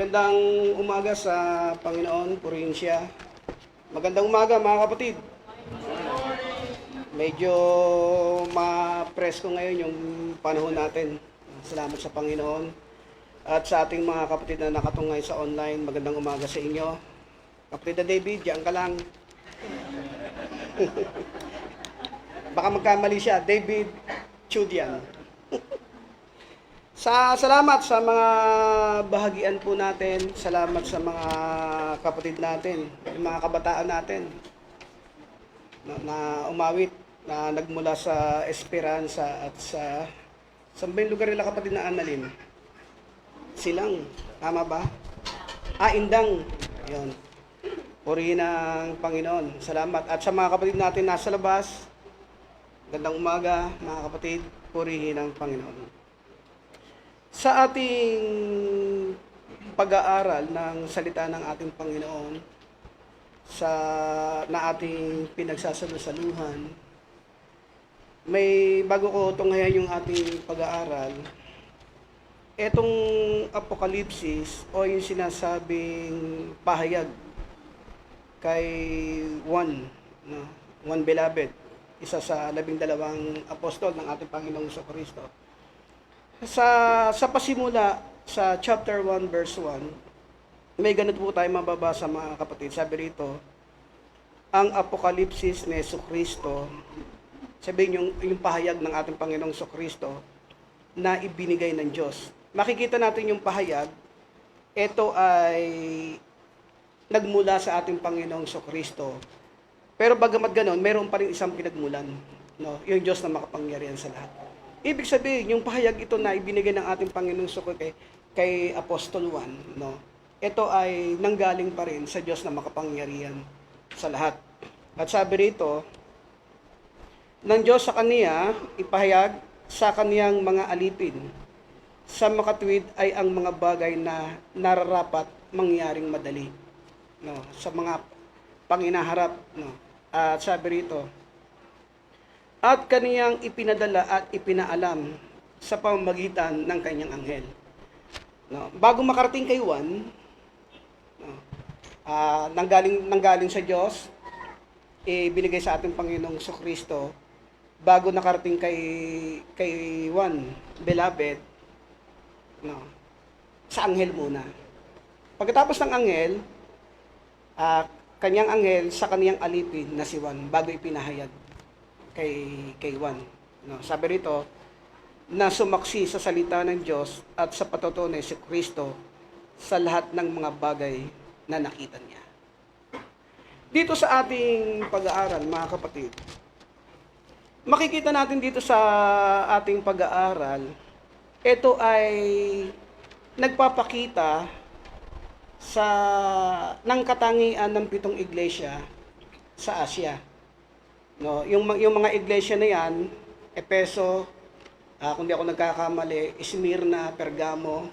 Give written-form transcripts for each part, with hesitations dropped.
Magandang umaga sa Panginoon, purihin siya. Magandang umaga mga kapatid. Medyo ma-presko ngayon yung panahon natin. Salamat sa Panginoon. At sa ating mga kapatid na nakatungay sa online, magandang umaga sa inyo. Kapatid na David, diyan ka lang. Baka magkamali siya, David Chudian. Salamat sa mga bahagian po natin. Salamat sa mga kapatid natin, yung mga kabataan natin na umawit, na nagmula sa Esperanza at sa lugar nila kapatid na Annalyn. Silang, tama ba? Indang. Yun. Purihin ang Panginoon. Salamat. At sa mga kapatid natin nasa labas, gandang umaga mga kapatid, purihin ang Panginoon. Sa ating pag-aaral ng salita ng ating Panginoon, na ating pinagsasalusaluhan, may bago ko tunghayan yung ating pag-aaral. Etong Apokalipsis o yung sinasabing pahayag kay Juan, no? Juan Beloved, isa sa 12 apostol ng ating Panginoong Jesucristo. Sa pasimula, sa chapter 1 verse 1, may ganito po tayo mababasa mga kapatid. Sabi rito, ang Apokalipsis ni Jesucristo, sabihin yung pahayag ng ating Panginoong Jesucristo na ibinigay ng Diyos. Makikita natin yung pahayag, ito ay nagmula sa ating Panginoong Jesucristo. Pero bagamat ganon, meron pa rin isang pinagmulan, no? Yung Diyos na makapangyarihan sa lahat. Ibig sabihin, yung pahayag ito na ibinigay ng ating Panginoong Jesucristo kay Apostol Juan, no? Ito ay nanggaling pa rin sa Diyos na makapangyarihan sa lahat. At sabi rito, ng Diyos sa kaniya, ipahayag sa kaniyang mga alipin. Sa makatuwid ay ang mga bagay na nararapat mangyaring madali, no? Sa mga panginaharap, no? At sabi rito, at kaniyang ipinadala at ipinaalam sa pamamagitan ng kanyang anghel. No, bago makarating kay Juan, no, nanggaling sa Diyos, binigay sa ating Panginoong Jesucristo. Bago nakarating kay Juan Beloved, no, sa anghel muna. Pagkatapos ng anghel, kanyang anghel sa kaniyang alipin na si Juan, bago ipinahayag kay Juan. No, sabi rito, na sumaksi sa salita ng Diyos at sa patutuo ni Jesucristo sa lahat ng mga bagay na nakita niya. Dito sa ating pag-aaral, mga kapatid, makikita natin dito sa ating pag-aaral, ito ay nagpapakita ng katangian ng 7 iglesia sa Asia. No, yung mga iglesia na yan, Efeso, kung di ako nagkakamali, Smyrna, Pergamo,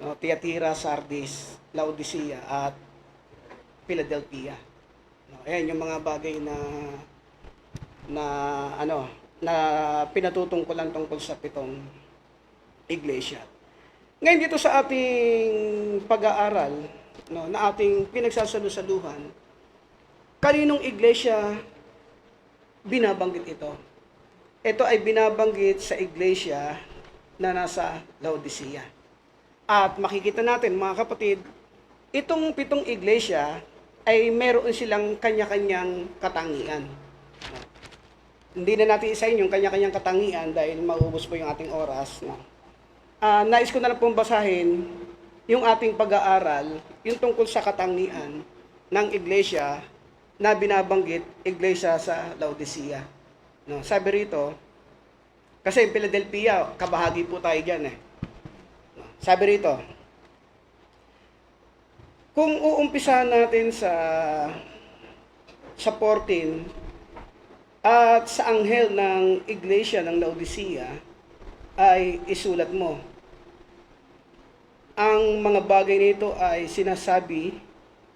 no, Thyatira, Sardis, Laodicea, at Philadelphia. No, ayan yung mga bagay na pinatutungkulan tungkol sa 7 iglesia. Ngayon dito sa ating pag-aaral, no, na ating pinagsasalusaluhan, kaninong iglesia binabanggit ito? Ito ay binabanggit sa iglesia na nasa Laodicea. At makikita natin mga kapatid, itong 7 iglesia ay meron silang kanya-kanyang katangian. Hindi na natin isahin yung kanya-kanyang katangian dahil maubos po yung ating oras. Nais ko na lang pong basahin yung ating pag-aaral, yung tungkol sa katangian ng iglesia na binabanggit, iglesia sa Laodicea. No, sabi rito, kasi in Philadelphia, kabahagi po tayo dyan eh. No, sabi rito, kung uumpisa natin sa 14, at sa anghel ng iglesia ng Laodicea, ay isulat mo. Ang mga bagay nito ay sinasabi,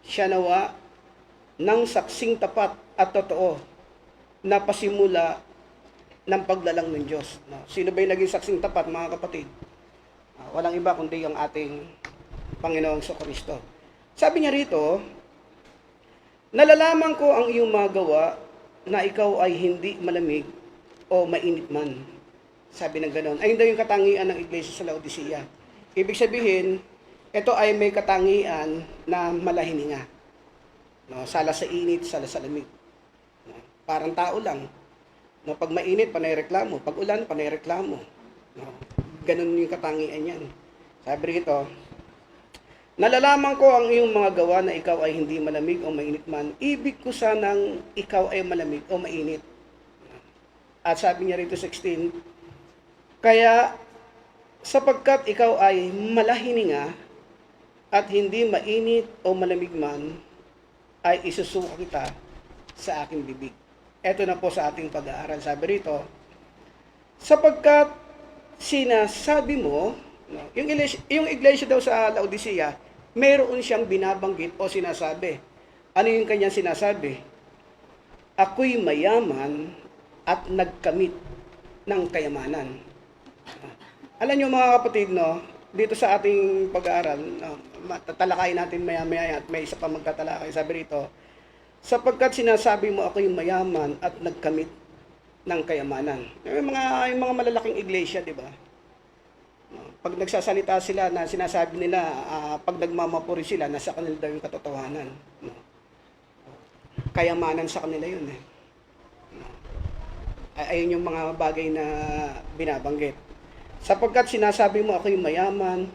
siya nawa ng saksing tapat at totoo na pasimula ng paglalang ng Diyos. No? Sino ba yung naging saksing tapat, mga kapatid? Walang iba kundi yung ating Panginoong Kristo. Sabi niya rito, nalalaman ko ang iyong mga gawa na ikaw ay hindi malamig o mainit man. Sabi ng ganoon. Ayun daw yung katangian ng iglesia sa Laodicea. Ibig sabihin, ito ay may katangian na malahininga. No, sala sa init, sala sa lamig. No, parang tao lang. No, pag mainit, panay reklamo. Pag ulan, panay reklamo. No, ganun yung katangian yan. Sabi rito, nalalaman ko ang iyong mga gawa na ikaw ay hindi malamig o mainit man. Ibig ko sanang ikaw ay malamig o mainit. At sabi niya rito 16, kaya sapagkat ikaw ay malahininga at hindi mainit o malamig man, ay isusuka kita sa aking bibig. Ito na po sa ating pag-aaral. Sabi rito, sapagkat sinasabi mo, no, yung iglesia daw sa Laodicea, mayroon siyang binabanggit o sinasabi. Ano yung kanyang sinasabi? Ako'y mayaman at nagkamit ng kayamanan. Alam nyo mga kapatid, no, dito sa ating pag-aaral, no, tatalakayin natin maya-maya at may isa pa magtatalakay. Sabi rito, sapagkat sinasabi mo ako'y mayaman at nagkamit ng kayamanan. Yung mga malalaking iglesia, di ba? Pag nagsasalita sila na sinasabi nila, pag nagmamapuri sila, nasa kanila daw yung katotohanan. No? Kayamanan sa kanila yun. No? Ayun yung mga bagay na binabanggit. Sapagkat sinasabi mo ako'y mayaman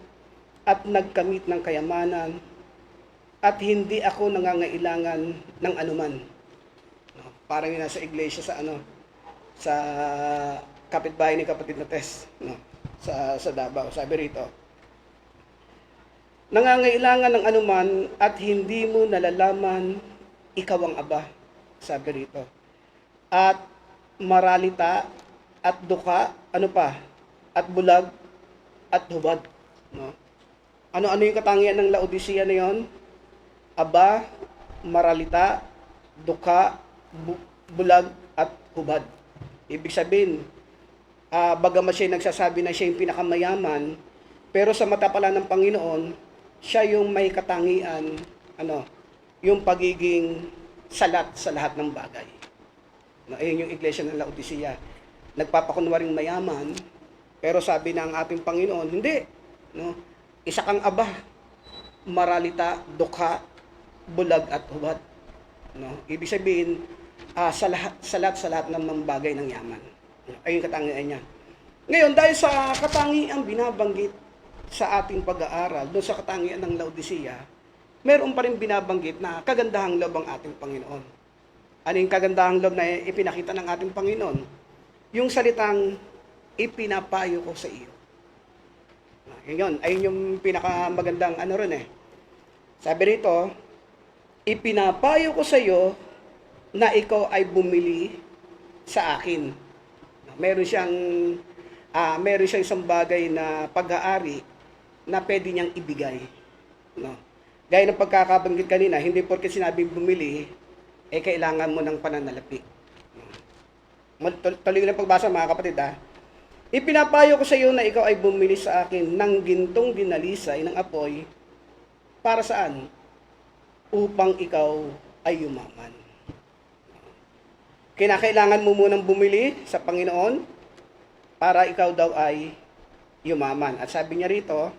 at nagkamit ng kayamanan at hindi ako nangangailangan ng anuman. No? Parang yun nasa iglesia sa sa kapitbahay ni kapatid na Tess, no? sa Davao. Sabi rito, nangangailangan ng anuman at hindi mo nalalaman ikaw ang Aba. Sabi rito. At maralita at duka, ano pa? At bulag at hubad. No? Ano yung katangian ng Laodicea na yon? Aba, maralita, duka, bulag at hubad. Ibig sabihin, bagamat siya nagsasabi na siya yung pinakamayaman, pero sa mata pala ng Panginoon, siya yung may katangian, yung pagiging salat sa lahat ng bagay. No, ayun yung iglesia ng Laodicea. Nagpapakunwaring mayaman, pero sabi ng ating Panginoon, hindi. No? Isa kang Aba, maralita, dukha, bulag at hubad. No? Ibig sabihin, salat sa lahat ng mga bagay ng yaman. Ayun katangian niya. Ngayon, dahil sa katangian binabanggit sa ating pag-aaral, doon sa katangian ng Laodicea, meron pa rin binabanggit na kagandahang loob ang ating Panginoon. Ano yung kagandahang loob na ipinakita ng ating Panginoon? Yung salitang, ipinapayo ko sa iyo. Yun, ayun yung pinakamagandang rin eh. Sabi rito, ipinapayo ko sa iyo na ikaw ay bumili sa akin. Meron siyang isang bagay na pag-aari na pwede niyang ibigay. No? Gaya ng pagkakabanggit kanina, hindi porke sinabing bumili, kailangan mo ng pananalapi. Tuloy na pagbasa mga kapatid Ipinapayo ko sa iyo na ikaw ay bumili sa akin ng gintong dinalisay ng apoy. Para saan? Upang ikaw ay yumaman. Kinakailangan mo munang bumili sa Panginoon para ikaw daw ay yumaman. At sabi niya rito,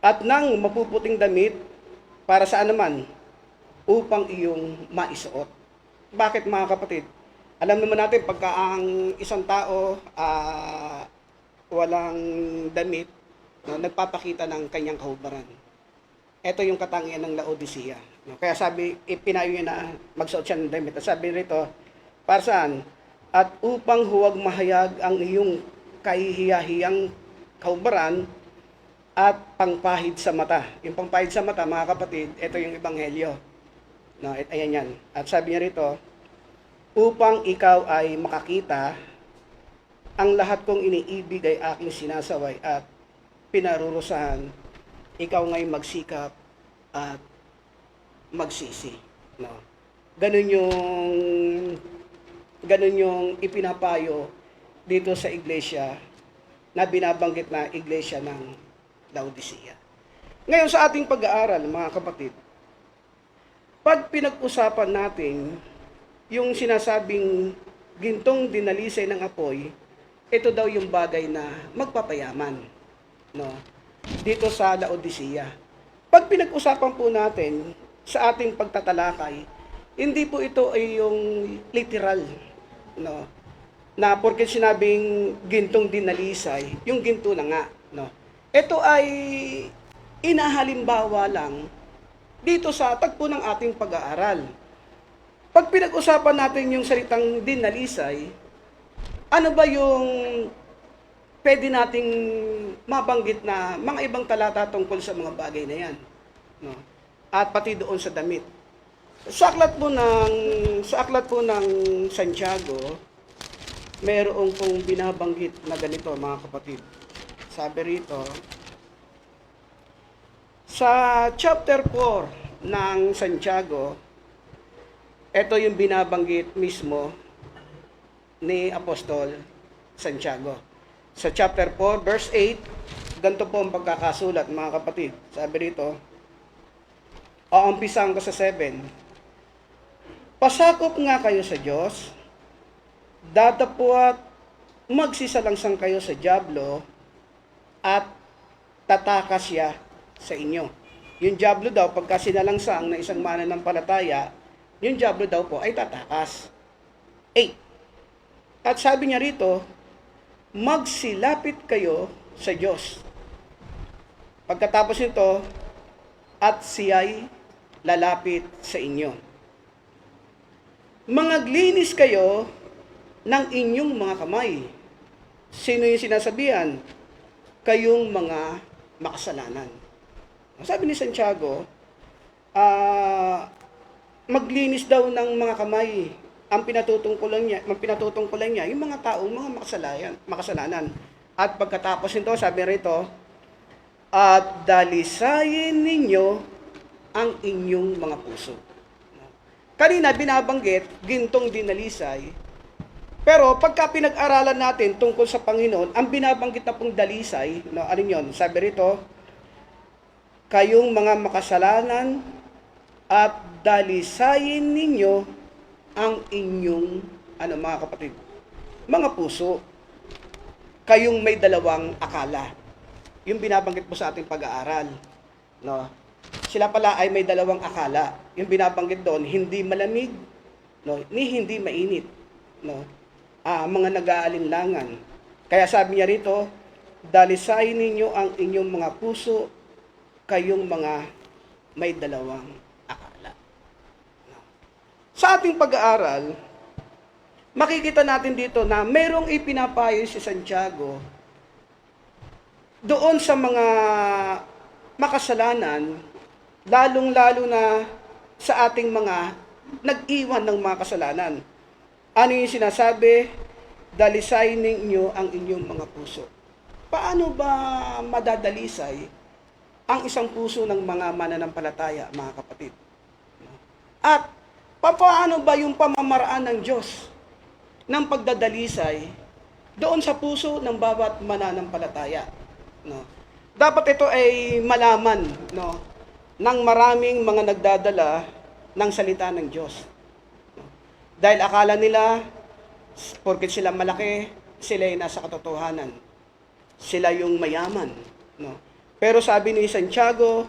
at nang mapuputing damit, para saan naman? Upang iyong maisuot. Bakit mga kapatid? Alam naman natin, pagka ang isang tao walang damit, nagpapakita ng kanyang kahubaran. Ito yung katangian ng Laodicea. Kaya sabi, ipinayo niya na magsuot siya ng damit. At sabi rito, para saan? At upang huwag mahayag ang iyong kahihiyahiyang kahubaran at pangpahid sa mata. Yung pangpahid sa mata, mga kapatid, ito yung ebanghelyo. No, ayan yan. At sabi niya rito, upang ikaw ay makakita, ang lahat kong iniibig ay aking sinasaway at pinarurusahan, ikaw ngay magsikap at magsisi. No? Ganun yung ipinapayo dito sa iglesia na binabanggit na iglesia ng Laodicea. Ngayon sa ating pag-aaral, mga kapatid, pag pinag-usapan natin yung sinasabing gintong dinalisay ng apoy, ito daw yung bagay na magpapayaman, no? Dito sa Laodicea. Pag pinag-usapan po natin sa ating pagtatalakay, hindi po ito ay yung literal, no? Na porque sinabing gintong dinalisay, yung ginto na nga, no? Ito ay inahalimbawa lang dito sa tagpo ng ating pag-aaral. Pag pinag-usapan natin yung salitang dinalisay, ano ba yung pwede nating mabanggit na mga ibang talata tungkol sa mga bagay na yan, no? At pati doon sa damit. Sa aklat po ng Santiago, mayroong pong binabanggit na ganito, mga kapatid. Sabi rito, sa chapter 4 ng Santiago, ito yung binabanggit mismo ni Apostol Santiago. Sa chapter 4, verse 8, ganito po ang pagkakasulat, mga kapatid. Sabi rito, umpisahan ko sa 7. Pasakop nga kayo sa Diyos, datapwat magsisalangsang kayo sa dyablo, at tatakas siya sa inyo. Yung dyablo daw, pagka sinalangsang na isang mananampalataya, yung dyablo daw po ay tatakas. 8. At sabi niya rito, magsilapit kayo sa Diyos. Pagkatapos nito, at siya'y lalapit sa inyo. Mangaglinis kayo ng inyong mga kamay. Sino yung sinasabihan? Kayong mga makasalanan. Sabi ni Santiago, maglinis daw ng mga kamay. Ang pinatutungkulan niya, yung mga taong mga makasalanan. At pagkatapos nito, sabi rito, at dalisayin ninyo ang inyong mga puso. Kanina binabanggit, gintong dinalisay. Pero pagka pinag-aralan natin tungkol sa Panginoon, ang binabanggit na pong dalisay, no, ano yun? Sabi rito, kayong mga makasalanan at dalisayin ninyo ang inyong, mga kapatid, mga puso. Kayong may dalawang akala. Yung binabanggit po sa ating pag-aaral, no? Sila pala ay may dalawang akala. Yung binabanggit doon, hindi malamig, no, ni hindi mainit, no? Mga nag-aalinlangan. Kaya sabi niya rito, dalisayin ninyo ang inyong mga puso, kayong mga may dalawang akala. No? Sa ating pag-aaral, makikita natin dito na merong ipinapayo si Santiago doon sa mga makasalanan, lalong-lalo na sa ating mga nag-iwan ng mga kasalanan. Ano yung sinasabi? Dalisayin ninyo ang inyong mga puso. Paano ba madadalisay ang isang puso ng mga mananampalataya, mga kapatid? At paano ba yung pamamaraan ng Diyos ng pagdadalisay doon sa puso ng bawat mananampalataya? No? Dapat ito ay malaman, no, ng maraming mga nagdadala ng salita ng Diyos. No? Dahil akala nila, porket sila malaki, sila ay nasa katotohanan. Sila yung mayaman. No? Pero sabi ni Santiago,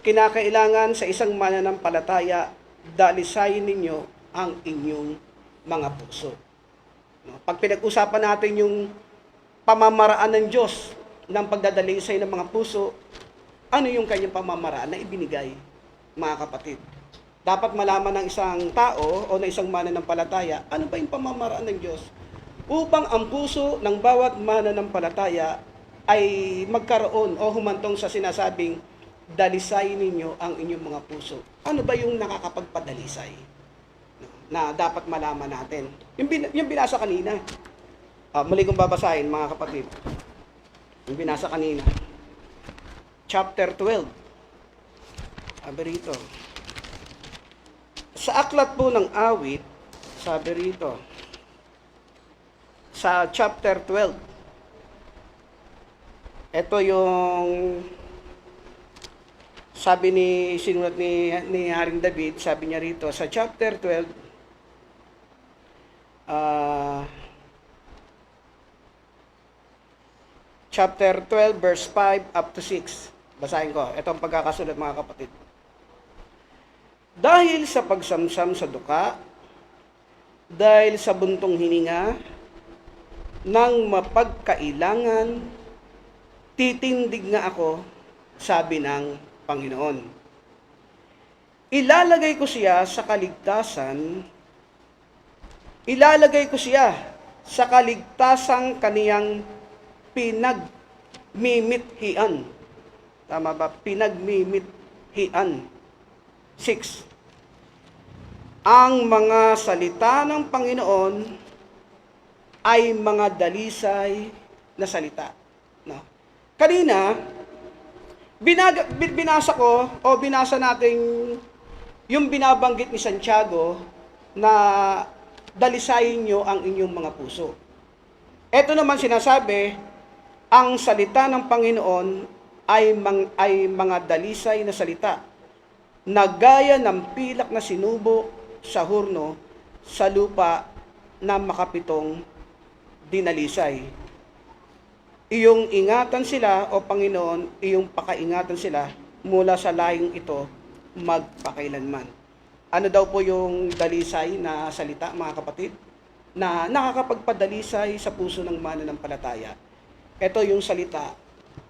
kinakailangan sa isang mananampalataya, dalisayin ninyo ang inyong mga puso. No? Pag pinag-usapan natin yung pamamaraan ng Diyos ng pagdadalisay ng mga puso, ano yung kanyang pamamaraan na ibinigay, mga kapatid? Dapat malaman ng isang tao o ng isang mananampalataya, ano ba yung pamamaraan ng Diyos upang ang puso ng bawat mananampalataya ay magkaroon o humantong sa sinasabing, dalisayin ninyo ang inyong mga puso. Ano ba yung nakakapagpadalisay na dapat malaman natin? Yung binasa kanina. Muli kong babasahin, mga kapatid. Yung binasa kanina. Chapter 12. Sabi rito. Sa aklat po ng awit, sabi rito, sa chapter 12, ito yung sabi sinulat ni Haring David, sabi niya rito sa chapter 12, chapter 12 verse 5 up to 6. Basahin ko. Ito ang pagkakasulat, mga kapatid. Dahil sa pagsamsam sa duka, dahil sa buntong hininga, ng mapagkailangan, titindig nga ako, sabi ng Panginoon. Ilalagay ko siya sa kaligtasan, ilalagay ko siya sa kaligtasang kaniyang pinagmimithian. Tama ba? Pinagmimithian. 6. Ang mga salita ng Panginoon ay mga dalisay na salita. No? Kanina, binasa ko o binasa natin yung binabanggit ni Santiago na dalisayin nyo ang inyong mga puso. Ito naman sinasabi, ang salita ng Panginoon ay mga dalisay na salita na gaya ng pilak na sinubok sa hurno sa lupa na makapitong dinalisay. Iyong ingatan sila, o Panginoon, iyong pakaingatan sila mula sa layong ito magpakailanman. Ano daw po yung dalisay na salita, mga kapatid? Na nakakapagpadalisay sa puso ng mananampalataya. Ito yung salita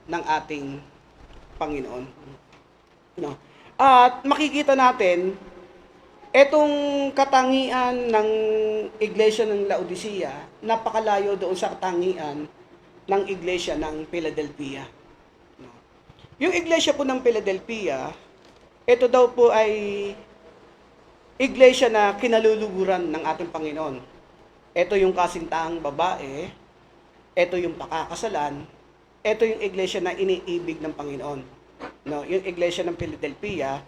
ng ating Panginoon. No? At makikita natin, etong katangian ng Iglesia ng Laodicea, napakalayo doon sa katangian ng Iglesia ng Philadelphia. No? Yung Iglesia po ng Philadelphia, ito daw po ay Iglesia na kinaluluguran ng ating Panginoon. Ito yung kasintaang babae, ito yung pakakasalan, ito yung iglesia na iniibig ng Panginoon. No, yung iglesia ng Philadelphia,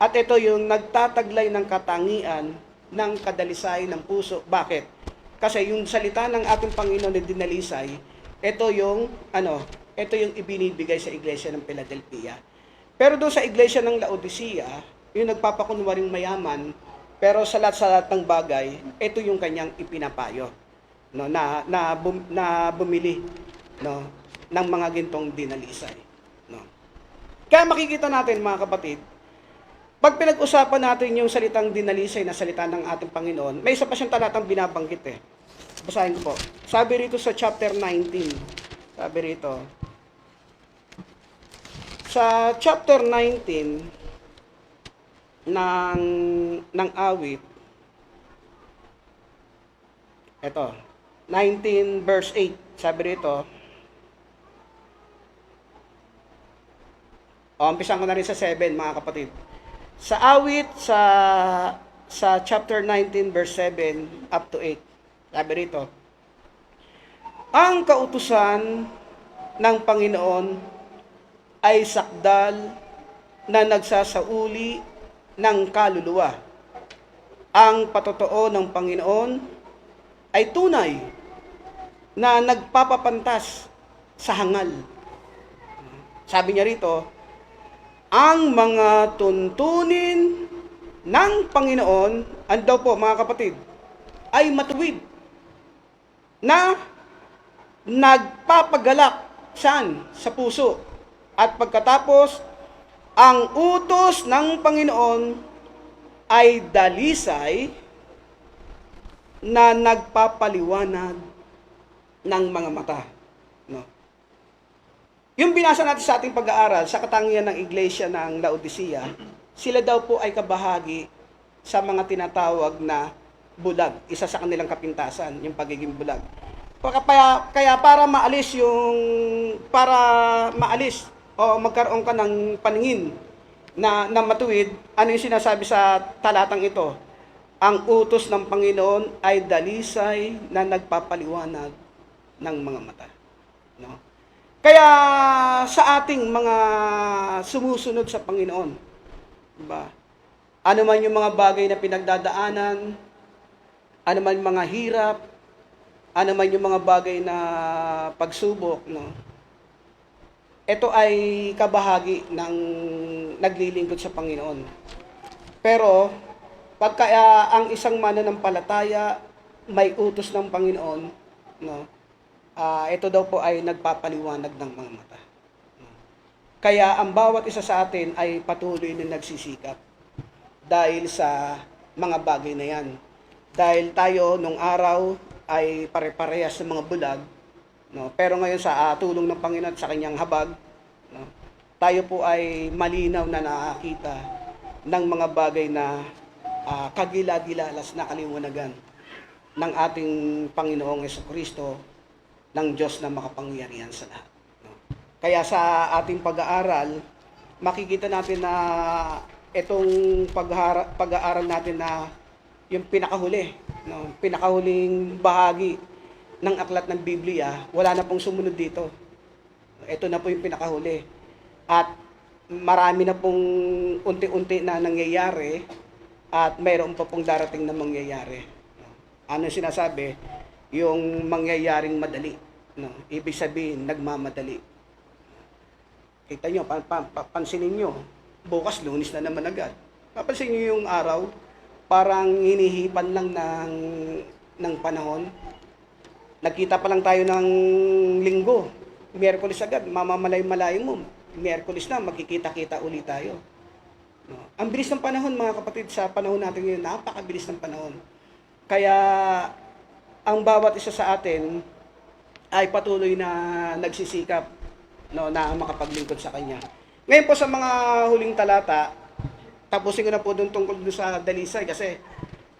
at ito yung nagtataglay ng katangian ng kadalisay ng puso. Bakit? Kasi yung salita ng ating Panginoon na dinalisay, ito yung ibinibigay sa iglesia ng Philadelphia. Pero doon sa iglesia ng Laodicea, yung nagpapakunwaring mayaman, pero sa lahat ng bagay, ito yung kanyang ipinapayo, no, na bumili, no, ng mga gintong dinalisay, no. Kaya makikita natin, mga kapatid, pag pinag-usapan natin yung salitang dinalisay na salita ng ating Panginoon, may isa pa siyang talatang binabanggit eh. Basahin ko po. Sabi rito sa chapter 19, sabi rito, sa chapter 19 ng awit, ito, 19 verse 8, sabi rito, umpisan ko na rin sa 7, mga kapatid. Sa awit, sa chapter 19 verse 7 up to 8, sabi rito, ang kautusan ng Panginoon ay sakdal na nagsasauli ng kaluluwa. Ang patotoo ng Panginoon ay tunay na nagpapapantas sa hangal. Sabi niya rito, ang mga tuntunin ng Panginoon, ano daw po, mga kapatid, ay matuwid na nagpapagalak saan? Sa puso. At pagkatapos, ang utos ng Panginoon ay dalisay na nagpapaliwanag ng mga mata. No? Yung binasa natin sa ating pag-aaral sa katangian ng Iglesia ng Laodicea, sila daw po ay kabahagi sa mga tinatawag na bulag. Isa sa kanilang kapintasan, yung pagiging bulag. Kaya para maalis o magkaroon ka ng paningin na matuwid, ano yung sinasabi sa talatang ito? Ang utos ng Panginoon ay dalisay na nagpapaliwanag ng mga mata. No? Kaya sa ating mga sumusunod sa Panginoon, diba? Ano man yung mga bagay na pinagdadaanan, ano man yung mga hirap, ano man yung mga bagay na pagsubok, no? ito ay kabahagi ng naglilingkod sa Panginoon. Pero pagka ang isang mananampalataya may utos ng Panginoon, no? Ito daw po ay nagpapaliwanag ng mga mata. Kaya ang bawat isa sa atin ay patuloy na nagsisikap dahil sa mga bagay na yan. Dahil tayo nung araw ay pare-parehas sa mga bulag, no? Pero ngayon sa tulong ng Panginoon at sa kanyang habag, no? Tayo po ay malinaw na nakakita ng mga bagay na kagila-gilalas na kaliwanagan ng ating Panginoong Jesucristo, ng Diyos na makapangyarihan sa lahat. No? Kaya sa ating pag-aaral, makikita natin na itong pag-aaral natin na yung pinakahuli, no? Pinakahuling bahagi ng aklat ng Biblia, wala na pong sumunod dito. Ito na po yung pinakahuli. At marami na pong unti-unti na nangyayari at mayroon pa pong darating na mangyayari. Ano sinasabi? Yung mangyayaring madali. No? Ibig sabihin, nagmamadali. Kita nyo, pansinin nyo, bukas Lunes na naman agad. Papansin nyo yung araw, parang hinihipan lang ng panahon. Nagkita pa lang tayo ng Linggo, Miyerkules agad, mamamalay-malay mo. Miyerkules na, magkikita-kita ulit tayo. No? Ang bilis ng panahon, mga kapatid, sa panahon natin ngayon, napakabilis ng panahon. Kaya, ang bawat isa sa atin ay patuloy na nagsisikap, no, na makapaglingkod sa Kanya. Ngayon po sa mga huling talata, tapusin ko na po doon tungkol doon sa dalisay kasi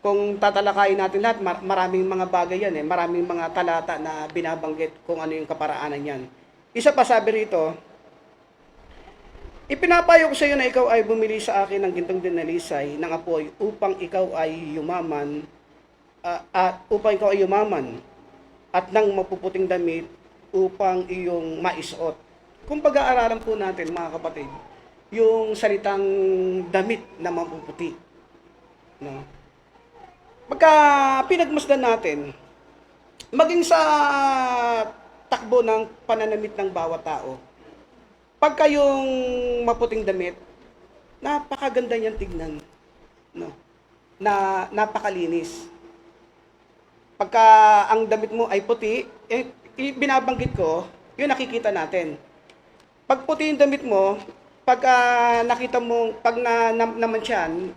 kung tatalakayin natin lahat, maraming mga bagay yan eh, maraming mga talata na binabanggit kung ano yung kaparaanan yan. Isa pa sabi rito, ipinapayo ko sa iyo na ikaw ay bumili sa akin ng gintong dinalisay ng apoy upang ikaw ay yumaman at ng mapuputing damit upang iyong maisuot. Kung pag-aaralan po natin mga kapatid, yung salitang damit na mapuputi. No? Pagka pinagmasdan natin, maging sa takbo ng pananamit ng bawat tao, pagka yung maputing damit, napakaganda niyang tignan. No? Na napakalinis. Pagka ang damit mo ay puti, binabanggit ko, yun nakikita natin. Pag puti yung damit mo, pagka nakita mo, pag naman siyan,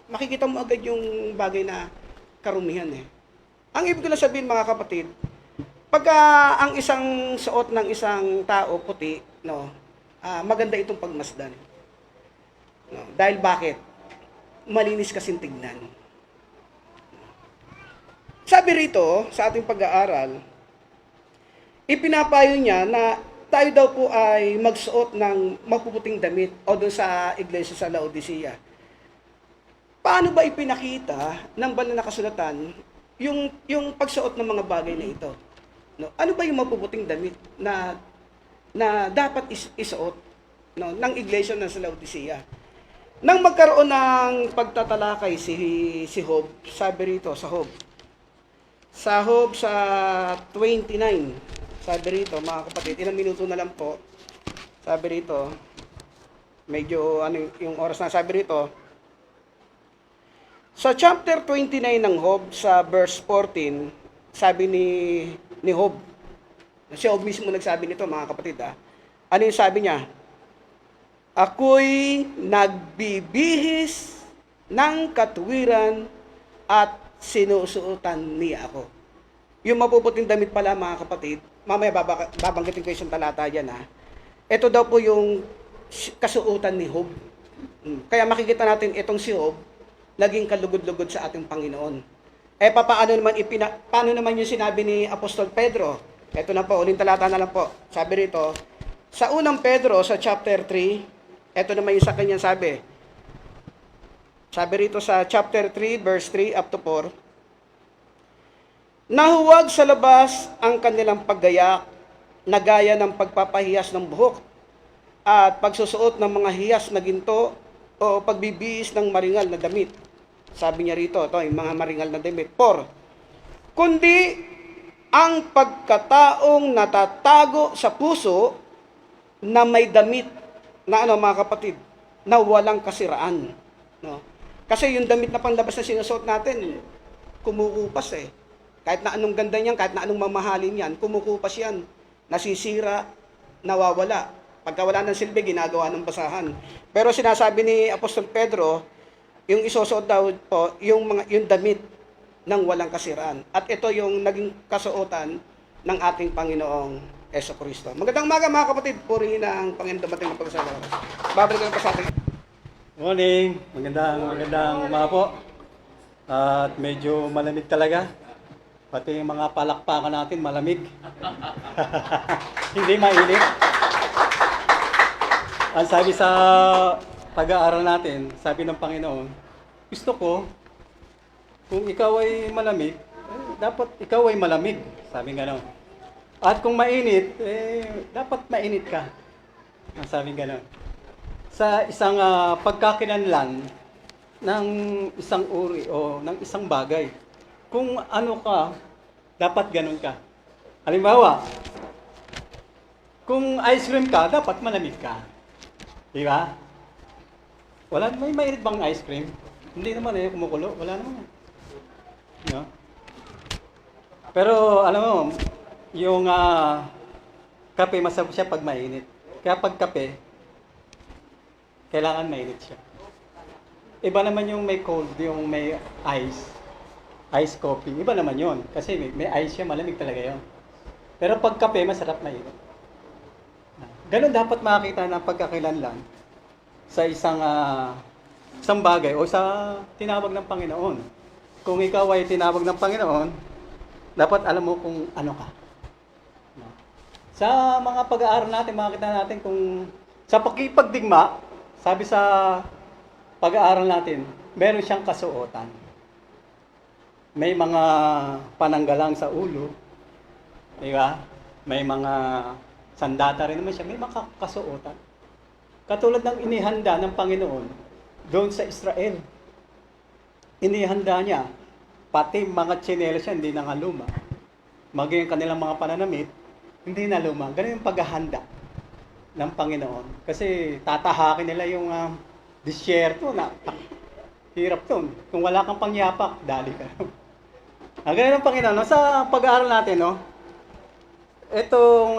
makikita mo agad yung bagay na karumihan eh. Ang ibig ko lang sabihin mga kapatid, pagka ang isang suot ng isang tao puti, no, maganda itong pagmasdan. No, dahil bakit? Malinis kasing tignan. Sabi rito, sa ating pag-aaral, ipinapayo niya na tayo daw po ay magsuot ng mapuputing damit o doon sa iglesia sa Laodicea. Paano ba ipinakita ng banal na kasulatan yung pagsuot ng mga bagay na ito? No? Ano ba yung mapuputing damit na dapat isuot, no, ng iglesia na sa Laodicea? Nang magkaroon ng pagtatalakay si Job, sabi rito sa Job, sa 29, sabi rito, mga kapatid, ilang minuto na lang po, sabi rito, medyo yung oras na, sabi rito, sa chapter 29 ng Job, sa verse 14, sabi ni Job, si Job mismo nagsabi nito, mga kapatid, ano yung sabi niya? Ako'y nagbibihis ng katuwiran at sinusuotan niya ako. Yung mapuputing damit pala mga kapatid, mamaya babanggitin ko yung talata dyan Ito daw po yung kasuotan ni Job. Kaya makikita natin itong si Job, naging kalugod-lugod sa ating Panginoon. Paano naman yung sinabi ni Apostol Pedro? Ito na po, uling talata na lang po. Sabi rito, sa unang Pedro, sa chapter 3, ito naman yung sa kanyang sabi. Sabi rito sa chapter 3, verse 3 up to 4, nahuwag sa labas ang kanilang paggayak na gaya ng pagpapahiyas ng buhok at pagsusuot ng mga hiyas na ginto o pagbibihis ng maringal na damit. Sabi niya rito, ito yung mga maringal na damit. 4, kundi ang pagkataong natatago sa puso na may damit na ano mga kapatid, na walang kasiraan. No? Kasi yung damit na panlabas na sinusuot natin, kumukupas eh. Kahit na anong ganda niyan, kahit na anong mamahalin yan, kumukupas yan. Nasisira, nawawala. Pagka wala ng silbi, ginagawa ng basahan. Pero sinasabi ni Apostol Pedro, yung isusuot daw po, yung damit ng walang kasiraan. At ito yung naging kasuotan ng ating Panginoong Jesucristo. Magandang umaga mga kapatid, purihin ang Panginoon dumating ng pagkasalamat. Babalikan pa sa atin. Morning, magandang umaga po. At medyo malamig talaga. Pati yung mga palakpakan natin malamig. Hindi mainit. Ang sabi sa pag-aaral natin, sabi ng Panginoon, gusto ko, kung ikaw ay malamig, dapat ikaw ay malamig. Sabi gano'n. At kung mainit, dapat mainit ka. Sabi gano'n. Sa isang pagkakinanlan ng isang uri o ng isang bagay, kung ano ka, dapat ganun ka. Halimbawa, kung ice cream ka, dapat malamig ka. Di ba? May mainit bang ice cream? Hindi naman kumukulo. Wala naman. No? Pero, alam mo, yung kape, masarap siya pag mainit. Kaya pag kape, kailangan mainit siya. Iba naman yung may cold, yung may ice coffee. Iba naman yun. Kasi may ice siya, malamig talaga yun. Pero pag kape, masarap mainit. Ganun dapat makakita ng pagkakilanlan sa isang bagay o sa tinawag ng Panginoon. Kung ikaw ay tinawag ng Panginoon, dapat alam mo kung ano ka. Sa mga pag-aaral natin, makikita natin kung sa pakipagdigma, sabi sa pag-aaral natin, meron siyang kasuotan. May mga pananggalang sa ulo, di ba? May mga sandata rin naman siya, may mga kasuotan. Katulad ng inihanda ng Panginoon doon sa Israel. Inihanda niya, pati mga tsinelas siya, hindi na nga luma. Maging kanilang mga pananamit, hindi na luma. Ganun yung paghahanda ng Panginoon. Kasi tatahakin nila yung disyerto na hirap to. Kung wala kang pangyapak, dali ka. Ganun ang Panginoon. Sa pag-aaral natin, no? Itong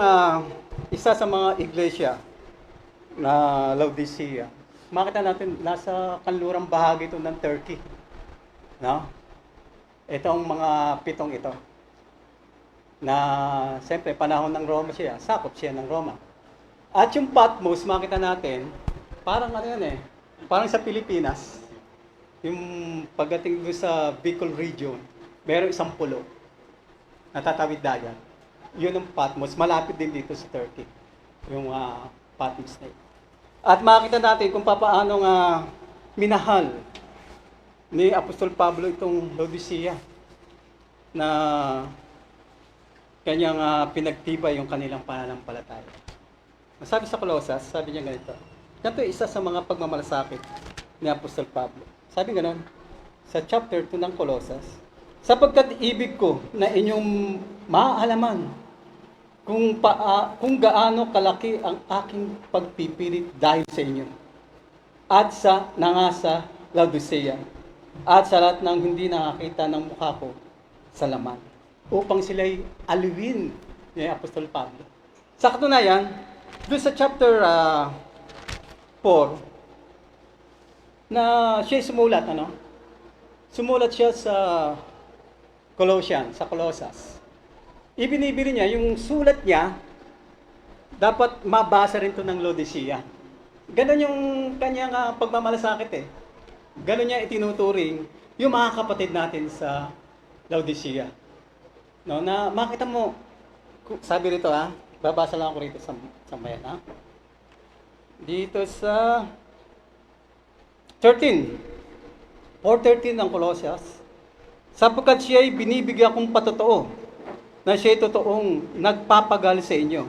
isa sa mga iglesia na Laodicea, makita natin nasa kanlurang bahagi ito ng Turkey. No? Itong mga pitong ito. Na siyempre panahon ng Roma siya, sakop siya ng Roma. At yung Patmos, makita natin, parang ano yan parang sa Pilipinas, yung pagdating doon sa Bicol region, meron isang pulo, natatawid dagat. Yun ang Patmos, malapit din dito sa Turkey, yung Patmos na yun. At makita natin kung paano minahal ni Apostol Pablo itong Laodicea na kanyang pinagtibay yung kanilang pananampalataya. Sabi sa Colosas, sabi niya ganito, ganito isa sa mga pagmamalasakit ni Apostol Pablo. Sabi gano'n, sa chapter 2 ng Colosas, sapagkat ibig ko na inyong maaalaman kung gaano kalaki ang aking pagpipilit dahil sa inyo at sa nangasa Laodicea at sa lahat ng hindi nakakita ng mukha ko sa laman upang sila'y aliwin ni Apostol Pablo. Sa katunayan, doon sa chapter 4 na siya sumulat, sumulat siya sa Colossians, sa Colossus. Ibinibili niya, yung sulat niya, dapat mabasa rin to ng Laodicea. Ganon yung kanyang pagmamalasakit Ganon niya itinuturing yung mga kapatid natin sa Laodicea. No, na makita mo, sabi rito babasa lang ako rito sa mayan Dito sa 4:13 ng Colossians, sapagkat siya'y binibigyan kong patotoo na siya'y totoong nagpapagal sa inyo.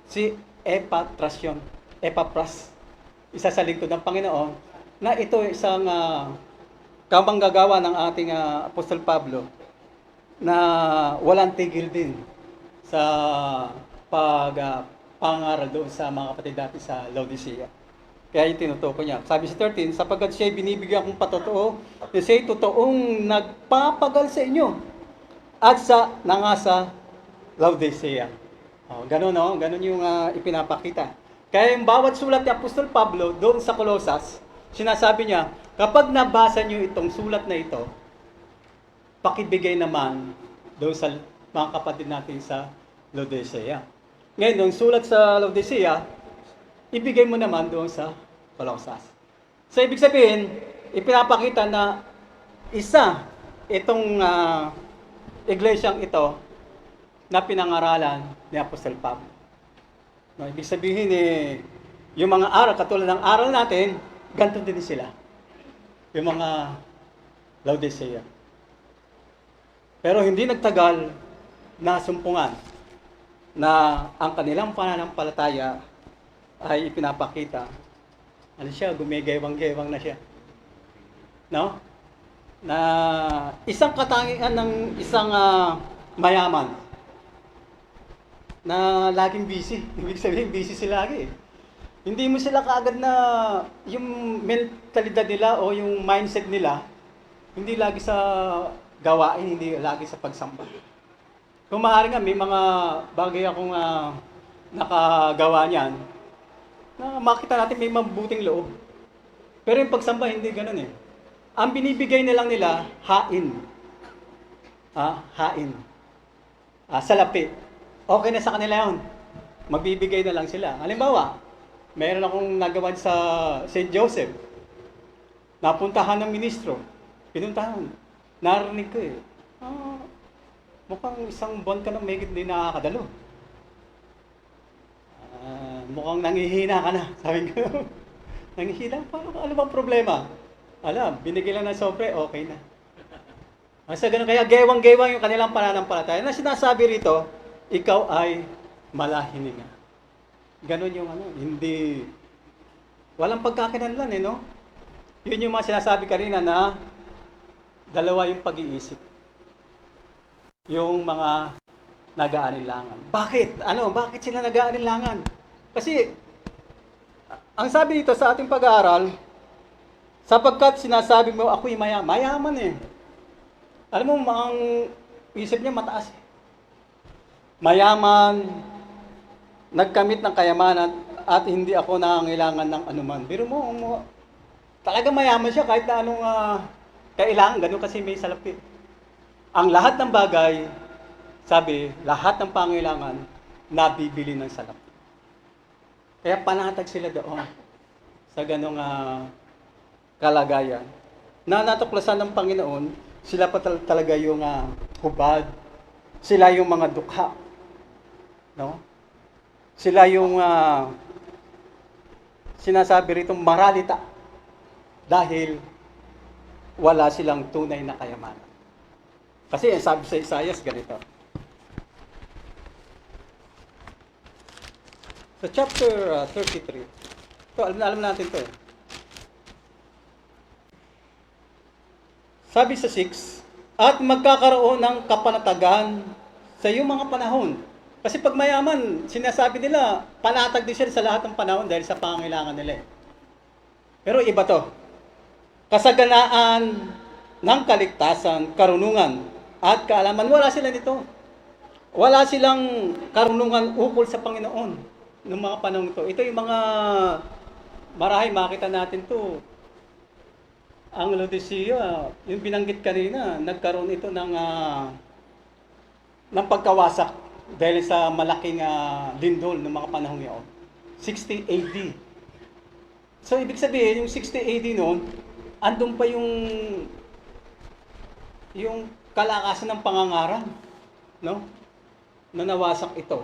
Si Epapras, isa sa lingkod ng Panginoon, na ito isang kamanggagawa ng ating Apostol Pablo na walang tigil din sa pangaral doon sa mga kapatid natin sa Laodicea. Kaya yung tinutukoy niya. Sabi sa 13, sapagkat siya'y binibigyan kong patotoo, na siya'y totoong nagpapagal sa inyo at sa Laodicea. Ganun, no? Ganun yung ipinapakita. Kaya yung bawat sulat ni Apostol Pablo doon sa Colosas, sinasabi niya, kapag nabasa niyo itong sulat na ito, pakibigay naman doon sa mga kapatid natin sa Laodicea. Ngayon, yung sulat sa Laodicea, ibigay mo naman doon sa Colosas. So, ibig sabihin, ipinapakita na isa itong iglesyang ito na pinangaralan ni Apostol Pablo. No, ibig sabihin, yung mga aral, katulad ng aral natin, ganito din sila. Yung mga Laodicea. Pero hindi nagtagal na sumpungan na ang kanilang pananampalataya ay ipinapakita. Ano siya, gumigewang-gewang na siya. No? Na isang katangian ng isang mayaman na laging busy. Ibig sabihin, busy sila lagi. Hindi mo sila kaagad na yung mentalidad nila o yung mindset nila, hindi lagi sa gawain, hindi lagi sa pagsamba. Kung maaari nga, may mga bagay akong nakagawa niyan, na makita natin may mabuting loob. Pero yung pagsamba, hindi ganun eh. Ang binibigay nilang nila, hain. Hain. Salapi. Okay na sa kanila yun. Magbibigay na lang sila. Halimbawa, mayroon akong nagawa sa St. Joseph. Napuntahan ng ministro. Pinuntahan. Narinig ko eh. Mukhang isang buwan ka na may hindi nakakadalo. Mukhang nangihina ka na. Sabi ko, nangihina? Ano bang problema? Alam, binigay lang ng sobre, okay na. Sa ganun, kaya gewang-gewang yung kanilang pananampalataya. Na sinasabi rito, ikaw ay malahininga. Ganun yung hindi, walang pagkakinanlan no? Yun yung mga sinasabi kanina na dalawa yung pag-iisip. Yung mga nag-aalinlangan. Bakit? Bakit sila nag-aalinlangan? Kasi, ang sabi dito sa ating pag-aaral, sapagkat sinasabi mo, ako'y mayaman eh. Alam mo, ang isip niya mataas eh. Mayaman, nagkamit ng kayamanan at hindi ako nangangailangan ng anuman. Pero mo, talaga mayaman siya kahit na anong kailangan, ganun kasi may salapi. Ang lahat ng bagay, sabi, lahat ng pangailangan, nabibili ng salapi. Kaya panatag sila doon sa ganong kalagayan. Na natuklasan ng Panginoon, sila pa talaga yung hubad, sila yung mga dukha. No? Sila yung sinasabi rito maralita dahil wala silang tunay na kayamanan. Kasi sabi sa Isaias ganito. Sa chapter 33. Ito, alam natin to. Sabi sa 6, at magkakaroon ng kapanatagan sa iyong mga panahon. Kasi pag mayaman, sinasabi nila, panatag din siya sa lahat ng panahon dahil sa pangangailangan nila. Pero iba to. Kasaganaan ng kaligtasan, karunungan, at kaalaman. Wala sila nito. Wala silang karunungan ukol sa Panginoon ng mga panahon ito. Ito yung mga marahay, makita natin to. Ang Laodicea, yung binanggit kanina, nagkaroon ito ng pagkawasak dahil sa malaking lindol ng mga panahon iyon. 60 AD. So, ibig sabihin, yung 60 AD noon, andun pa yung kalakasan ng pangangaral, no? Na nawasak ito.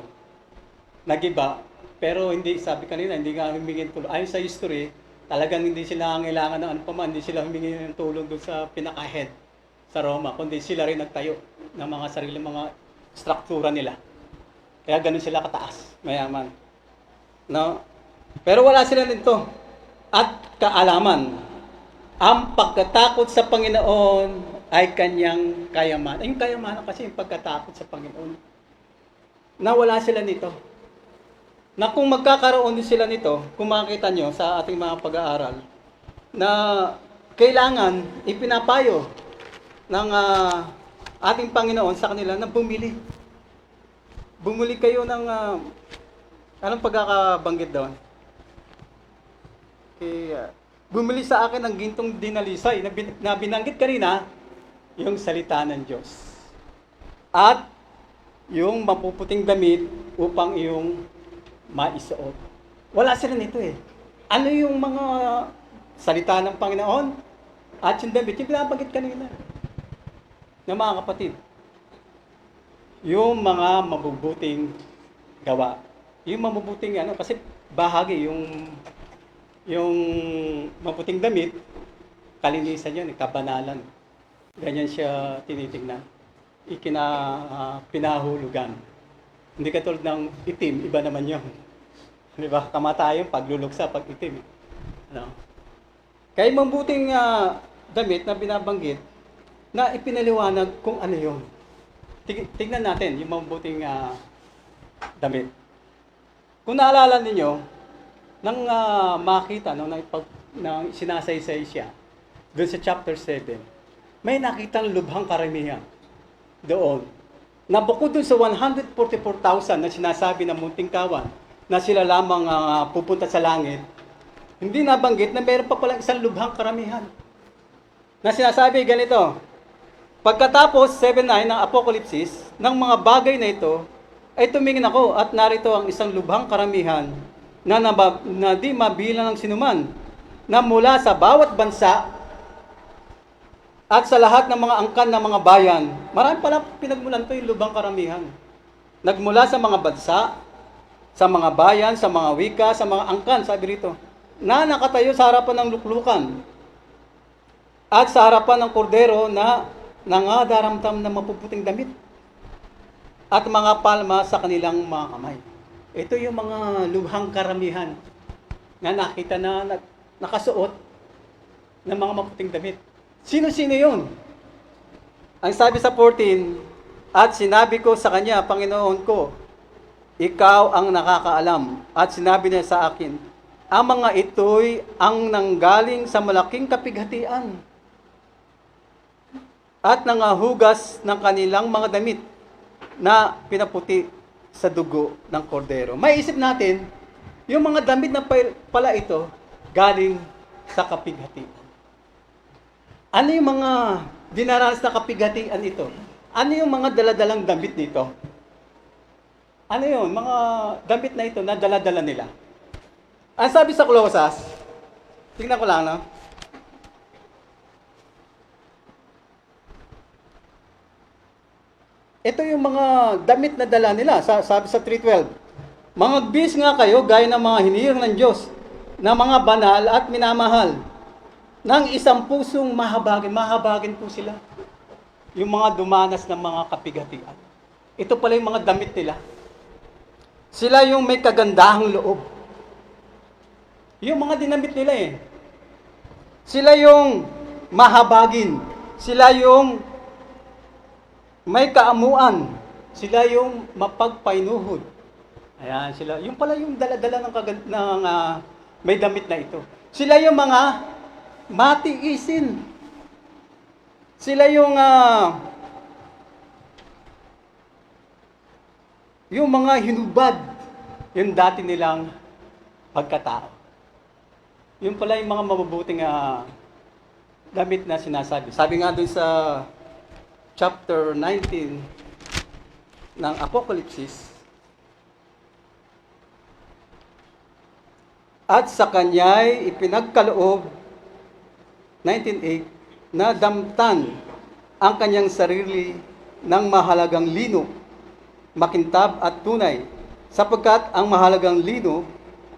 Nagiba, pero hindi, sabi kanina, hindi nga humingi ng tulong. Ayon sa history, talagang hindi sila kailangan ng ano pa man, hindi sila humingi ng tulong doon sa pinaka-head sa Roma, kundi sila rin nagtayo ng mga sariling mga struktura nila. Kaya ganun sila kataas, mayaman. No? Pero wala sila nito. At kaalaman, ang pagkatakot sa Panginoon ay kanyang kayamanan. Yung kayamanan kasi yung pagkatakot sa Panginoon. Na wala sila nito. na kung magkakaroon din sila nito, kung makikita nyo sa ating mga pag-aaral, na kailangan ipinapayo ng ating Panginoon sa kanila na bumili. Bumili kayo ng, anong pagkakabanggit doon? Bumili sa akin ng gintong dinalisay na binanggit kanina, yung salita ng Diyos. At yung mapuputing damit upang iyong maisuot. Wala sila nito eh. Ano yung mga salita ng Panginoon? At yung damit, yung binabanggit kanina. Ng mga kapatid. Yung mga mabubuting gawa. Yung mabubuting kasi bahagi yung maputing damit, kalinisan yun, kabanalan. Ganyan siya tinitingnan. Pinahulugan. Hindi katulad ng itim, iba naman yun. Di ba? Kamatayan, pagluluksa, pag itim. Ano? Kaya mabuting damit na binabanggit, na ipinaliwanag kung ano yun. Tingnan natin yung mabuting damit. Kung naalala ninyo, nang makita, nang sinasaysay siya, doon sa chapter 7, may nakitang lubhang karamihan doon. Na bukod doon sa 144,000 na sinasabi ng munting kawan, na sila lamang pupunta sa langit, hindi nabanggit na mayroon pa palang isang lubhang karamihan. Na sinasabi ganito, pagkatapos 7:9 ng Apokalipsis, ng mga bagay na ito, ay tumingin ako at narito ang isang lubhang karamihan na di mabilang ng sinuman, na mula sa bawat bansa at sa lahat ng mga angkan ng mga bayan. Marami pala pinagmulan to yung lubhang karamihan. Nagmula sa mga bansa, sa mga bayan, sa mga wika, sa mga angkan, sabi rito, na nakatayo sa harapan ng luklukan at sa harapan ng kordero na nangadaramdam ng mapuputing damit at mga palma sa kanilang mga kamay. Ito yung mga lubhang karamihan na nakita na nakasuot ng mga maputing damit. Sino-sino yun? Ang sabi sa 14, at sinabi ko sa kanya, Panginoon ko, ikaw ang nakakaalam. At sinabi niya sa akin, ang mga ito'y ang nanggaling sa malaking kapighatian at nangahugas ng kanilang mga damit na pinaputi sa dugo ng kordero. May isip natin, yung mga damit na pala ito, galing sa kapighatian. Ano yung mga dinaranas na kapighatian ito? Ano yung mga daladalang damit nito? Ano yun? Mga damit na ito na daladala nila. Ang sabi sa Colosas, tingnan ko lang, no? Ito yung mga damit na dala nila, sabi sa 3:12. Mangagbihis nga kayo gaya ng mga hinirang ng Diyos, na mga banal at minamahal, ng isang pusong mahabagin po sila. Yung mga dumanas ng mga kapighatian. Ito pala yung mga damit nila. Sila yung may kagandahang loob. Yung mga dinamit nila eh. Sila yung mahabagin. Sila yung may kaamuan. Sila yung mapagpainuhod. Ayan, sila. Yung pala yung dala-dala ng may damit na ito. Sila yung mga matiisin. Sila yung mga hinubad, yung dati nilang pagkatao. Yung pala yung mga mabubuting damit na sinasabi. Sabi nga dun sa chapter 19 ng Apokalipsis, at sa kanya'y ipinagkaloob, 19:8, na damtan ang kanyang sarili ng mahalagang lino, makintab at tunay, sapagkat ang mahalagang lino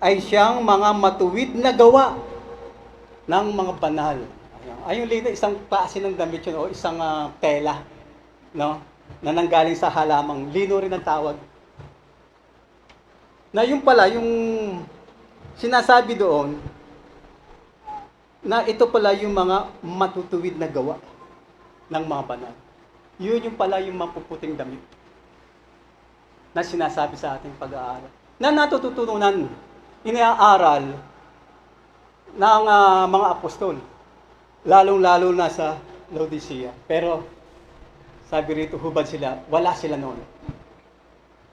ay siyang mga matuwid na gawa ng mga banal. Ay, yung lino, isang klase ng damit yun, o isang tela, no? Na nanggaling sa halamang. Lino rin ang tawag. Na yung pala, yung sinasabi doon, na ito pala yung mga matutuwid na gawa ng mga banal. Yun yung pala yung mapuputing damit na sinasabi sa ating pag-aaral. na natututunan, inaaral ng mga apostol, lalong-lalo na sa Laodicea. Pero sabi rito, hubad sila, wala sila noon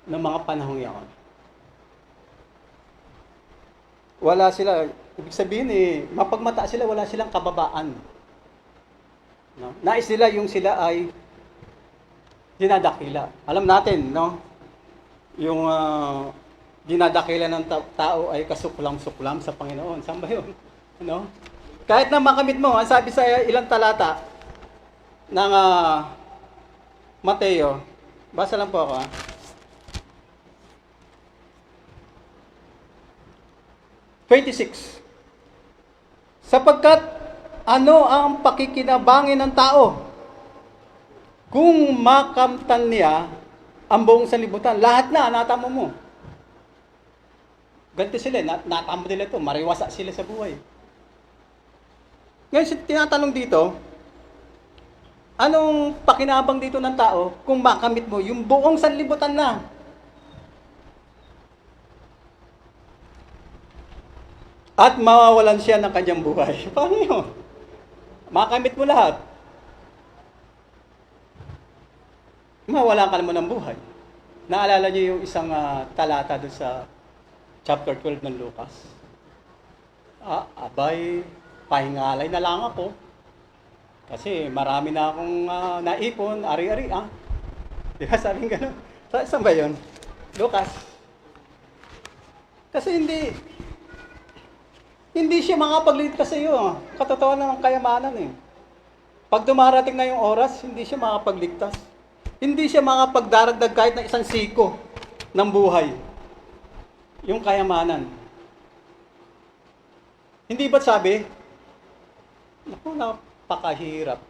ng mga panahong yaon. Wala sila, ibig sabihin mapagmata sila, wala silang kababaan. No? Nais nila yung sila ay dinadakila. Alam natin, no? Yung dinadakila ng tao ay kasuklam-suklam sa Panginoon. Saan ba yun? No? Kahit na makamit mo, ang sabi sa ilang talata ng Mateo, basa lang po ako, 26. Sapagkat ano ang pakikinabangin ng tao kung makamtan niya ang buong sanlibutan? Lahat na, natamo mo. Ganito sila, natamo nila ito, mariwasa sila sa buhay. Ngayon, tinatanong dito, anong pakinabang dito ng tao kung makamit mo yung buong sanlibutan na? At mawawalan siya ng kanyang buhay. Paano yun? Makamit mo lahat. Mawalan ka naman ng buhay. Naalala niyo yung isang talata doon sa chapter 12 ng Lucas. Abay, pahingalay na lang ako. Kasi marami na akong naipon, ari-ari. Di ba sabing gano'n? Saan ba yun? Lucas. Kasi hindi siya makapagligtas sa iyo. Katotohanan ng kayamanan Pag dumarating na yung oras, hindi siya makapagligtas. Hindi siya makapagdaragdag kahit na isang siko ng buhay. Yung kayamanan. Hindi ba't sabi? Naku, napakahirap.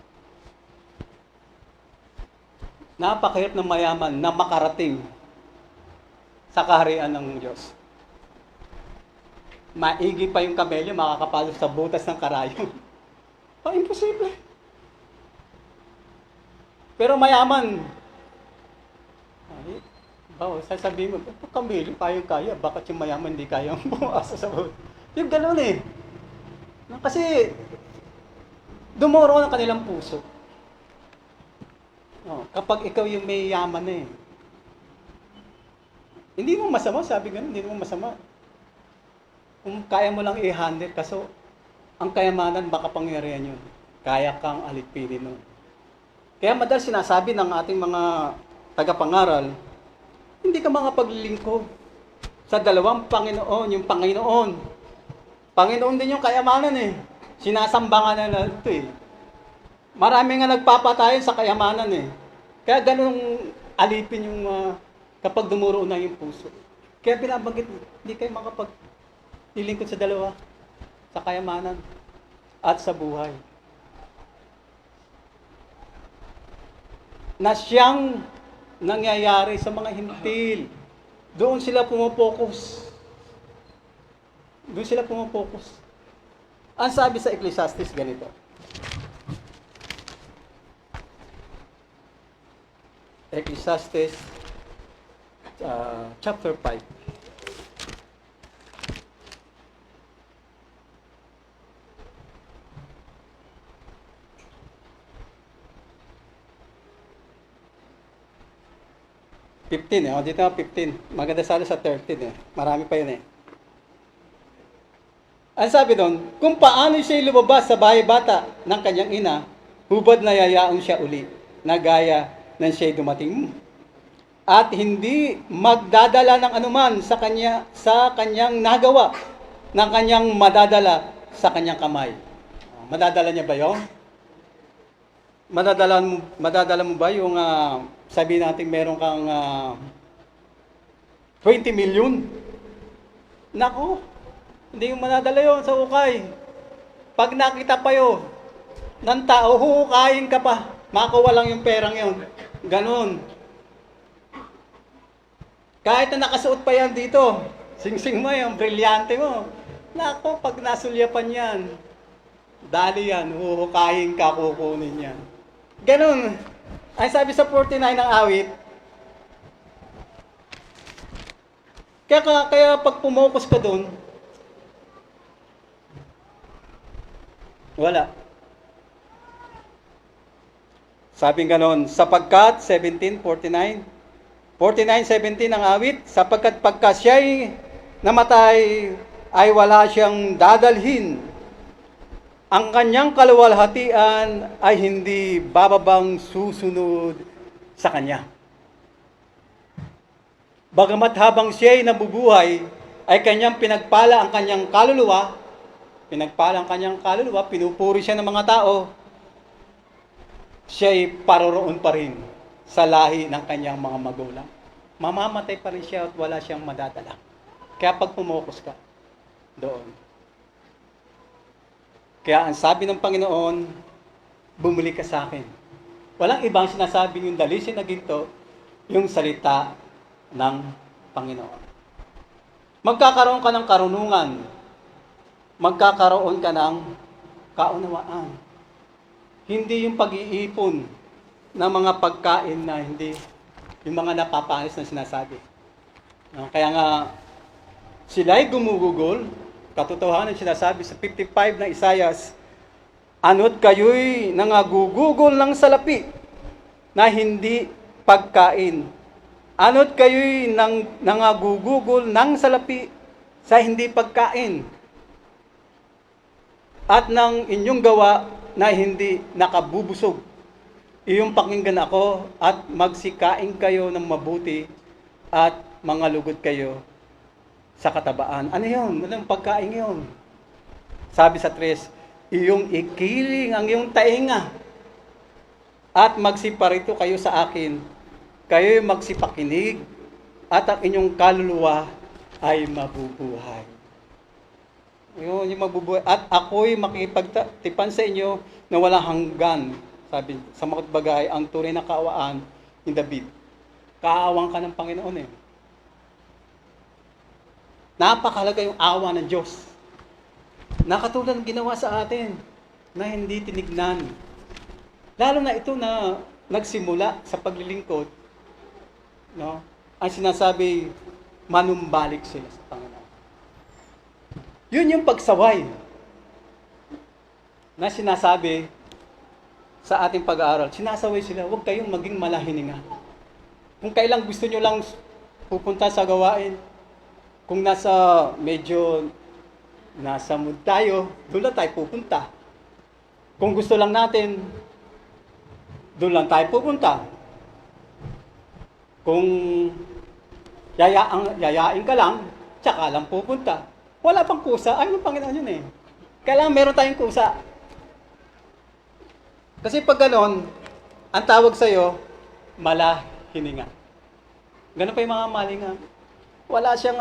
Napakahirap ng mayaman na makarating sa kaharian ng Diyos. Maigi pa yung kamelyo, makakapalo sa butas ng karayom. Imposible. Pero mayaman. Sasabihin mo, kamelyo, kaya, bakit yung mayaman hindi kayang bumasa sa butas? Yung gano'n Kasi, dumuro ng kanilang puso. Kapag ikaw yung may yaman Hindi mo masama, sabi gano'n, hindi mo masama. Kung kaya mo lang i-handle, kaso ang kayamanan makapangyarihan yun. Kaya kang alipinin nun. Kaya madalas sinasabi ng ating mga tagapangaral, hindi ka makapaglilingkod sa dalawang Panginoon. Yung Panginoon. Panginoon din yung kayamanan Sinasamba nga na ito Marami nga nagpapatayan sa kayamanan Kaya ganun alipin yung kapag dumuro na yung puso. Kaya binabanggit, hindi kayo lilingkod sa dalawa, sa kayamanan at sa buhay. Na siyang nangyayari sa mga hintil. Doon sila pumopokus. Ang sabi sa Ecclesiastes ganito. Ecclesiastes chapter 5. Dito 15. Maganda sana sa 13 Marami pa yun Ang sabi doon, kung paano siya lumabas sa bahay bata ng kanyang ina, hubad na yayaon siya uli, na gaya ng siya'y dumating. At hindi magdadala ng anuman sa kanyang nagawa, ng kanyang madadala sa kanyang kamay. Madadala niya ba yun? Madadala mo ba yung sabihin natin meron kang 20 million? Nako, hindi mo madadala yun sa ukay. Pag nakita pa yun ng tao, huhukayin ka pa. Makuha lang yung perang yun. Ganon. Kahit na nakasuot pa yan dito, sing-sing mo yung brilyante mo. Nako, pag nasulyapan yan, dali yan, huhukayin ka, kukunin yan. Ganon. Ay sabi sa 49 ng awit, Kaya pag pumokus ka doon, wala. Sabi ganon, sapagkat 17:49, 49:17 ang awit, sapagkat pagka siya'y namatay, ay wala siyang dadalhin. Ang kanyang kaluwalhatian ay hindi bababang susunod sa kanya. Bagamat habang siya'y nabubuhay, ay kanyang pinagpala ang kanyang kaluluwa, pinupuri siya ng mga tao, siya'y paroroon pa rin sa lahi ng kanyang mga magulang. Mamamatay pa rin siya at wala siyang madadala. Kaya pag pumokus ka doon. Kaya ang sabi ng Panginoon, bumuli ka sa akin. Walang ibang sinasabing yung dalisin na ginto, yung salita ng Panginoon. Magkakaroon ka ng karunungan. Magkakaroon ka ng kaunawaan. Hindi yung pag-iipon ng mga pagkain na hindi, yung mga napapanis na sinasabi. Kaya nga, sila'y gumugugol, katotohanan sinasabi sa 55 ng Isayas, ano't kayo'y nangagugugol ng salapi na hindi pagkain. Ano't kayo'y nangagugugol ng salapi sa hindi pagkain. At ng inyong gawa na hindi nakabubusog. Iyong pakinggan ako at magsikain kayo ng mabuti at mga lugod kayo sa katabaan. Ano yun? Anong pagkain yun? Sabi sa 3, iyong ikiling ang iyong tainga at magsiparito kayo sa akin. Kayo'y magsipakinig at ang inyong kaluluwa ay mabubuhay. Yun, yung mabubuhay. At ako'y makipagtipan sa inyo na walang hanggan. Sabi, sa mga bagay, ang tunay na kaawaan ni David. Kaawang ka ng Panginoon eh. Napakahalaga yung awa ng Diyos. Nakatulad ng ginawa sa atin na hindi tinignan. Lalo na ito na nagsimula sa paglilingkod. No? Ang sinasabi, manumbalik sila sa Panginoon. Yun yung pagsaway na sinasabi sa ating pag-aaral. Sinasaway sila, huwag kayong maging malahininga. Kung kailang gusto nyo lang pupunta sa gawain, kung nasa mood tayo, doon lang tayo pupunta. Kung gusto lang natin, doon lang tayo pupunta. Kung yayain ka lang, tsaka lang pupunta. Wala pang kusa. Ay, ng Panginoon yun eh. Kailangan meron tayong kusa. Kasi pag ganon, ang tawag sa'yo, malahininga. Ganon pa yung mga malinga. Wala siyang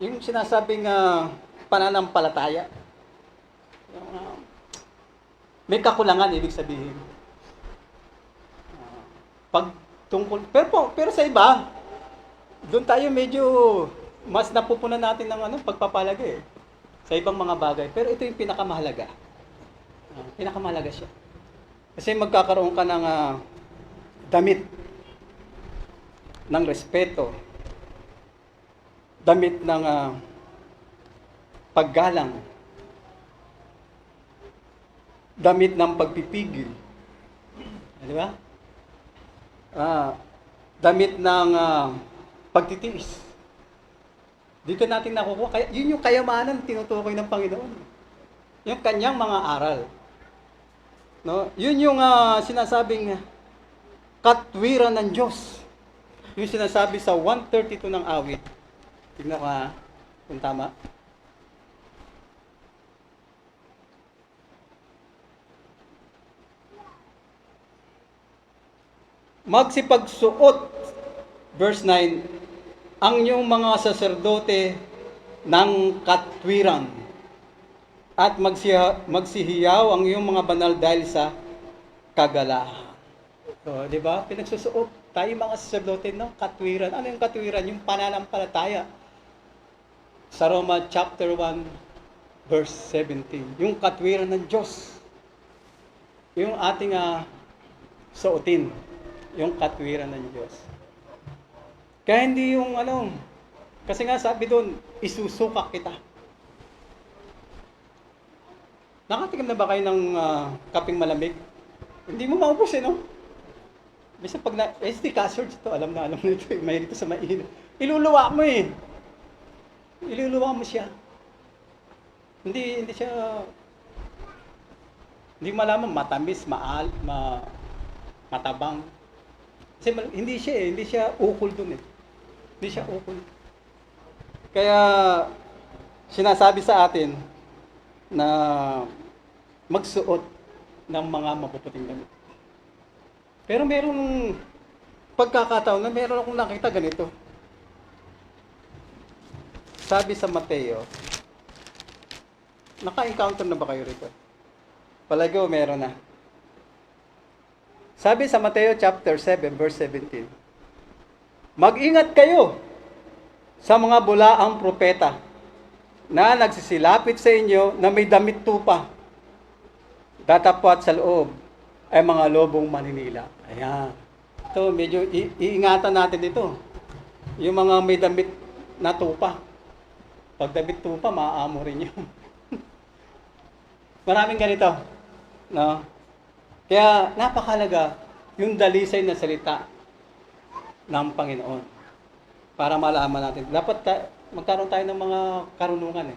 yung sinasabing pananampalataya. Yung, may kakulangan, ibig sabihin. Pag tungkol, pero sa iba, doon tayo medyo mas napupunan natin ng pagpapalaga eh. Sa ibang mga bagay. Pero ito yung pinakamahalaga. Pinakamahalaga siya. Kasi magkakaroon ka ng damit ng respeto, damit ng paggalang, damit ng pagpipigil. Di ba? Damit ng pagtitiis. Dito natin nakukuha. Kaya, yun yung kayamanan tinutukoy ng Panginoon. Yung kanyang mga aral. No? Yun yung sinasabing katwiran ng Diyos. Yung sinasabi sa 132 ng awit. Tignan ko kung tama. Magsipagsuot, verse 9, ang inyong mga saserdote ng katwiran at magsihiyaw ang iyong mga banal dahil sa kagalahan. So, di ba? Pinagsusuot tayo mga saserdote ng katwiran. Ano yung katwiran? Yung pananampalataya. Sa Roma chapter 1, verse 17. Yung katwiran ng Diyos. Yung ating suotin yung katwiran ng Diyos. Kaya hindi yung kasi nga sabi doon, isusuka kita. Nakatikim na ba kayo ng kapeng malamig? Hindi mo maubos no? Bisa pag SD Casards ito, alam na ito, may dito sa mainit. Iluluwa mo Iluluwa mo siya. Hindi siya, hindi malaman matamis, matabang. Kasi hindi siya ukol dun Hindi siya ukol. Kaya, sinasabi sa atin na magsuot ng mga mapuputing damit. Pero merong pagkakataon na meron akong nakita ganito. Sabi sa Mateo, naka-encounter na ba kayo rito? Palagi meron na. Sabi sa Mateo chapter 7, verse 17, mag-ingat kayo sa mga bulaang propeta na nagsisilapit sa inyo na may damit tupa. Datapwat sa loob ay mga lobong maninila. Ayan. Ito, medyo iingatan natin ito. Yung mga may damit na tupa. Pag damit tupa, maaamo rin yun. Maraming ganito. No? Kaya napakalaga yung dalisay na salita ng Panginoon. Para malaman natin. Dapat magkaroon tayo ng mga karunungan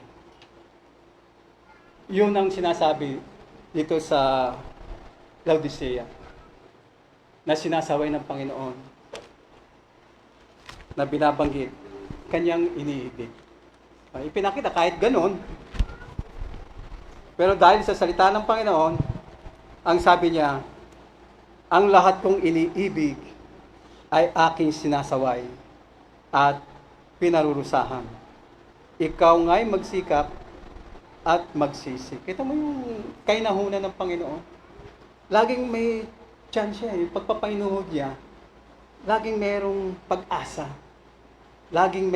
Yun ang sinasabi dito sa Laodicea na sinasaway ng Panginoon na binabanggit kanyang iniibig. Ipinakita kahit ganun. Pero dahil sa salita ng Panginoon, ang sabi niya, ang lahat kong iniibig ay aking sinasaway at pinarurusahan. Ikaw nga'y magsikap at magsisi. Kita mo yung kainahunan ng Panginoon. Laging may chance siya. Yung pagpapahinuhod niya, laging mayroong pag-asa. Laging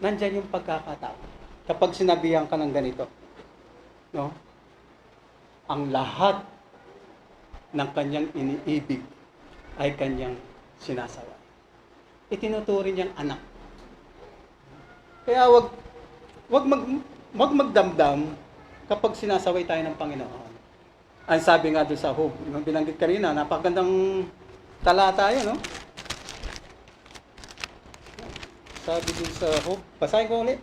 nandyan yung pagkakataon. Kapag sinabihan ka ng ganito, no? Ang lahat ng kanyang iniibig ay kanyang sinasaway. Itinuturing niyang anak. Kaya wag magdamdam kapag sinasaway tayo ng Panginoon. Ang sabi nga doon sa Job, yung binanggit kanina, napakagandang talata yun, no? Sabi doon sa Job, basahin ko ulit.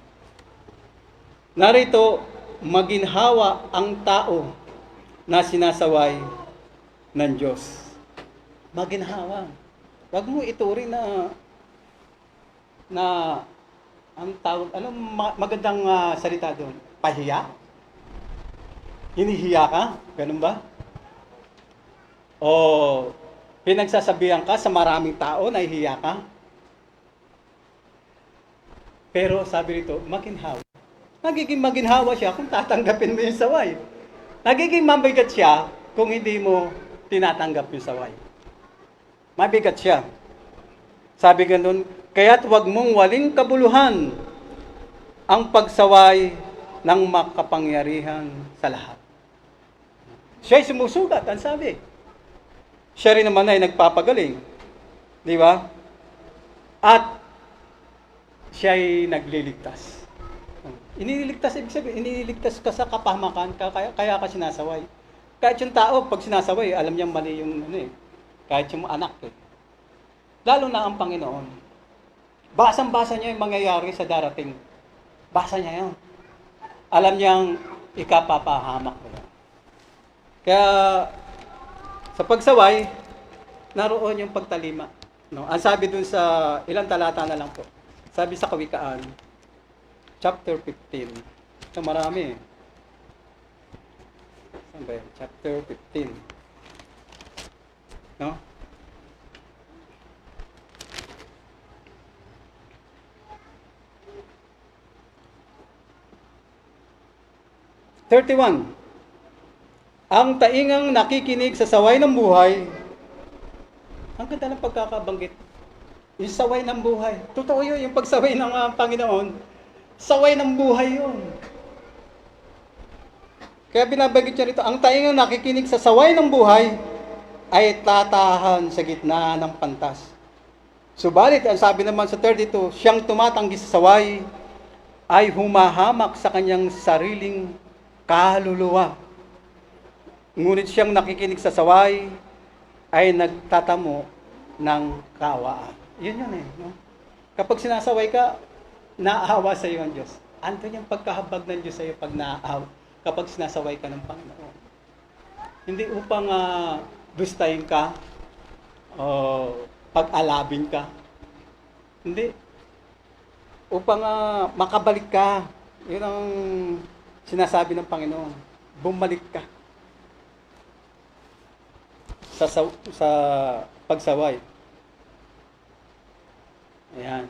Narito, maginhawa ang tao na sinasaway ng Diyos. Maginhawa. Wag mo ituring na ang tawag, magandang salita doon? Pahiya? Hinihiya ka? Ganun ba? O pinagsasabihan ka sa maraming tao, nahihiya ka? Pero sabi rito, maginhawa. Nagiging maginhawa siya kung tatanggapin mo yung saway. Nagiging mabigat siya kung hindi mo tinatanggap yung saway. Mabigat siya. Sabi ganun, kaya't huwag mong waling kabuluhan ang pagsaway ng makapangyarihan sa lahat. Siya'y sumusugat, ang sabi. Siya rin naman ay nagpapagaling. Di ba? At siya'y nagliligtas. Iniligtas, ibig sabihin, iniligtas ka sa kapahamakan, kaya ka sinasaway. Kahit yung tao, pag sinasaway, alam niyang mali yung kahit yung anak. Lalo na ang Panginoon. Basang-basa niya yung mangyayari sa darating. Basa niya yun. Alam niyang ikapapahamak mo yan. Kaya, sa pagsaway, naroon yung pagtalima. No? Ang sabi dun sa, ilang talata na lang po. Sabi sa Kawikaan, chapter 15. Ito marami. Saan ba yun? Chapter 15. No? Ang taingang nakikinig sa saway ng buhay, ang ganda ng pagkakabanggit. Yung saway ng buhay. Totoo yun, yung pagsaway ng Panginoon, saway ng buhay yun. Kaya binabanggit niya rito, ang taingang nakikinig sa saway ng buhay ay tatahan sa gitna ng pantas. Subalit, ang sabi naman sa 32, siyang tumatanggi sa saway ay humahamak sa kanyang sariling kaluluwa. Ngunit siyang nakikinig sa saway ay nagtatamo ng kaawaan. Yun eh. No? Kapag sinasaway ka, naaawa sa iyo ang Diyos. Andun yung pagkahabag ng Diyos sa iyo pag naaawa, kapag sinasaway ka ng Panginoon. Hindi upang gustahin ka o pag-alabing ka. Hindi. Upang makabalik ka. Yun ang sinasabi ng Panginoon. Bumalik ka sa pagsaway. Ayan.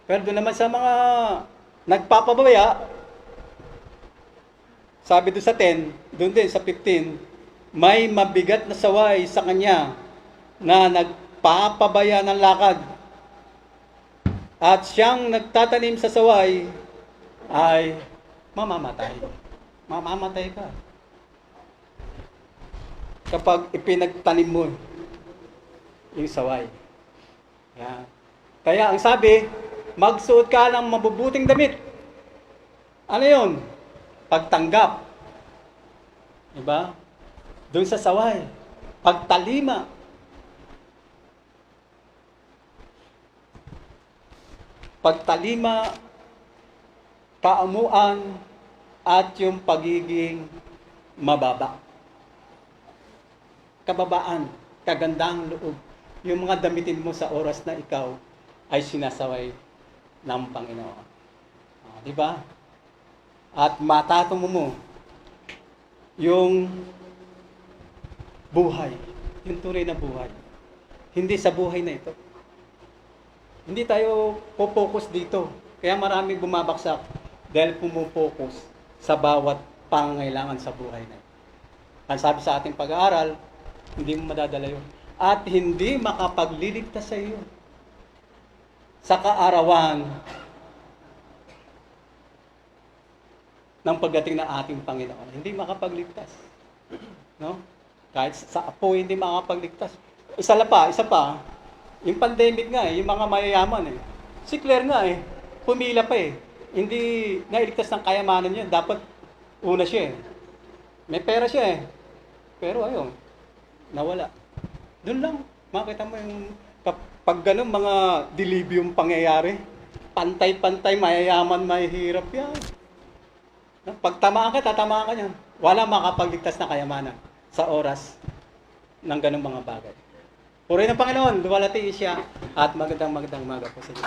Pero doon naman sa mga nagpapabaya, sabi doon sa 10, doon din sa 15, may mabigat na saway sa kanya na nagpapabaya ng lakad. At siyang nagtatanim sa saway ay mamamatay. Mamamatay ka. Kapag ipinagtanim mo yung saway. Yan. Kaya ang sabi, magsuot ka ng mabubuting damit. Ano yun? Pagtanggap. Diba? Doon sa saway. Pagtalima. Pagtalima, kaamuan, at yung pagiging mababa. Kababaan, kagandang loob. Yung mga damitin mo sa oras na ikaw ay sinasaway ng Panginoon. Di ba? At matatumo mo yung buhay, yung tunay na buhay. Hindi sa buhay na ito. Hindi tayo po-focus dito. Kaya maraming bumabaksak dahil pumupokus sa bawat pangangailangan sa buhay na ito. Ang sabi sa ating pag-aaral, hindi mo madadala yun. At hindi makapagliligtas sa iyo sa kaarawan ng pagdating ng ating Panginoon. Hindi makapagligtas. No? Kahit sa apoy, hindi makapagligtas. Isa pa, yung pandemic nga yung mga mayayaman Si Claire nga pumila pa Hindi nailigtas ng kayamanan niya. Dapat una siya May pera siya Pero ayun, nawala. Doon lang, makita mo yung pag ganun, mga dilibyong pangyayari. Pantay-pantay, mayayaman, mahihirap yan. Pag tamaan ka, tatamaan ka niyan. Wala makapagligtas na kayamanan sa oras ng ganung mga bagay. Purihin ng Panginoon, luwalhati siya at magandang umaga po sa inyo.